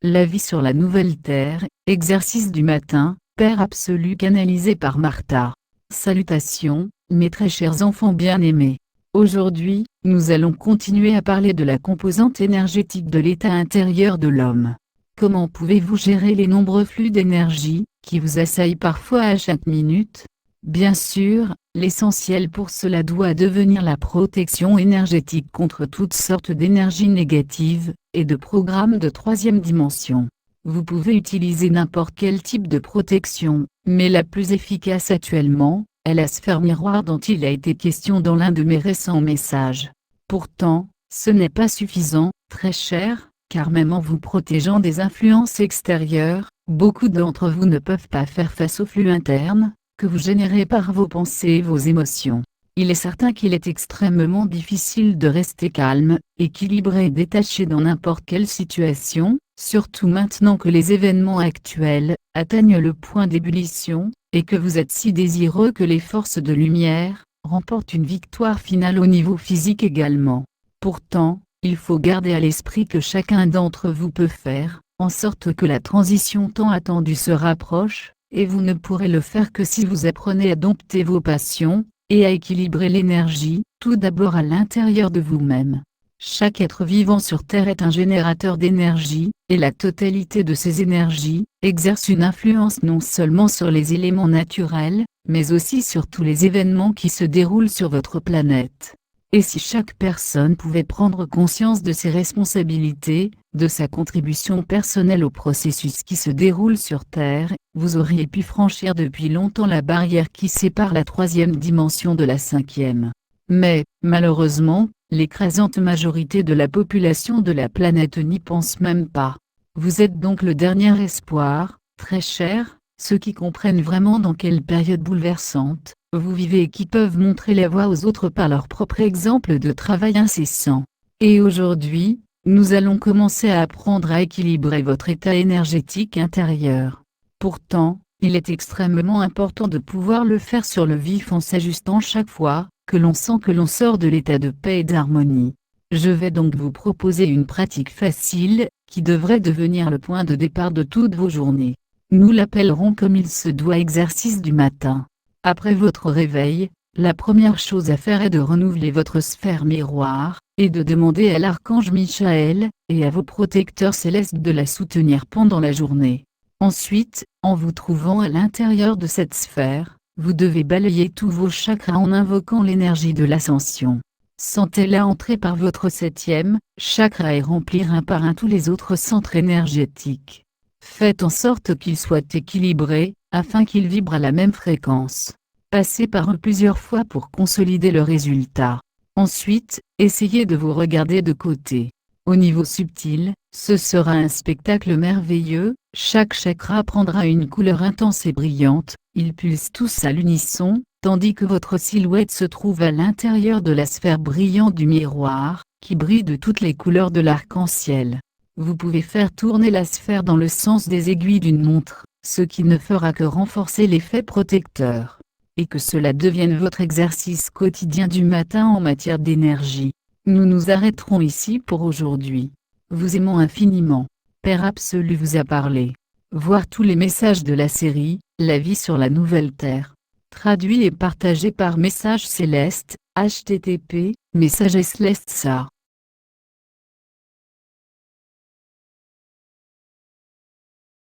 La vie sur la nouvelle terre, exercice du matin, Père absolu canalisé par Martha. Salutations, mes très chers enfants bien-aimés. Aujourd'hui, nous allons continuer à parler de la composante énergétique de l'état intérieur de l'homme. Comment pouvez-vous gérer les nombreux flux d'énergie, qui vous assaillent parfois à chaque minute? Bien sûr, l'essentiel pour cela doit devenir la protection énergétique contre toutes sortes d'énergies négatives, et de programmes de troisième dimension. Vous pouvez utiliser n'importe quel type de protection, mais la plus efficace actuellement, est la sphère miroir dont il a été question dans l'un de mes récents messages. Pourtant, ce n'est pas suffisant, très cher, car même en vous protégeant des influences extérieures, beaucoup d'entre vous ne peuvent pas faire face aux flux internes, que vous générez par vos pensées et vos émotions. Il est certain qu'il est extrêmement difficile de rester calme, équilibré et détaché dans n'importe quelle situation, surtout maintenant que les événements actuels atteignent le point d'ébullition, et que vous êtes si désireux que les forces de lumière remportent une victoire finale au niveau physique également. Pourtant, il faut garder à l'esprit que chacun d'entre vous peut faire en sorte que la transition tant attendue se rapproche, et vous ne pourrez le faire que si vous apprenez à dompter vos passions, et à équilibrer l'énergie, tout d'abord à l'intérieur de vous-même. Chaque être vivant sur Terre est un générateur d'énergie, et la totalité de ces énergies exerce une influence non seulement sur les éléments naturels, mais aussi sur tous les événements qui se déroulent sur votre planète. Et si chaque personne pouvait prendre conscience de ses responsabilités, de sa contribution personnelle au processus qui se déroule sur Terre, vous auriez pu franchir depuis longtemps la barrière qui sépare la troisième dimension de la cinquième. Mais, malheureusement, l'écrasante majorité de la population de la planète n'y pense même pas. Vous êtes donc le dernier espoir, très cher, ceux qui comprennent vraiment dans quelle période bouleversante vous vivez et qui peuvent montrer la voie aux autres par leur propre exemple de travail incessant. Et aujourd'hui, nous allons commencer à apprendre à équilibrer votre état énergétique intérieur. Pourtant, il est extrêmement important de pouvoir le faire sur le vif en s'ajustant chaque fois que l'on sent que l'on sort de l'état de paix et d'harmonie. Je vais donc vous proposer une pratique facile, qui devrait devenir le point de départ de toutes vos journées. Nous l'appellerons comme il se doit exercice du matin. Après votre réveil, la première chose à faire est de renouveler votre sphère miroir, et de demander à l'archange Michael, et à vos protecteurs célestes de la soutenir pendant la journée. Ensuite, en vous trouvant à l'intérieur de cette sphère, vous devez balayer tous vos chakras en invoquant l'énergie de l'ascension. Sentez-la entrer par votre septième chakra et remplir un par un tous les autres centres énergétiques. Faites en sorte qu'ils soient équilibrés, afin qu'ils vibrent à la même fréquence. Passez par eux plusieurs fois pour consolider le résultat. Ensuite, essayez de vous regarder de côté. Au niveau subtil, ce sera un spectacle merveilleux, chaque chakra prendra une couleur intense et brillante, ils pulsent tous à l'unisson, tandis que votre silhouette se trouve à l'intérieur de la sphère brillante du miroir, qui brille de toutes les couleurs de l'arc-en-ciel. Vous pouvez faire tourner la sphère dans le sens des aiguilles d'une montre, ce qui ne fera que renforcer l'effet protecteur. Et que cela devienne votre exercice quotidien du matin en matière d'énergie. Nous nous arrêterons ici pour aujourd'hui. Vous aimons infiniment. Père absolu vous a parlé. Voir tous les messages de la série « La vie sur la nouvelle terre ». Traduit et partagé par Message Céleste, http://messagesceleste.sa.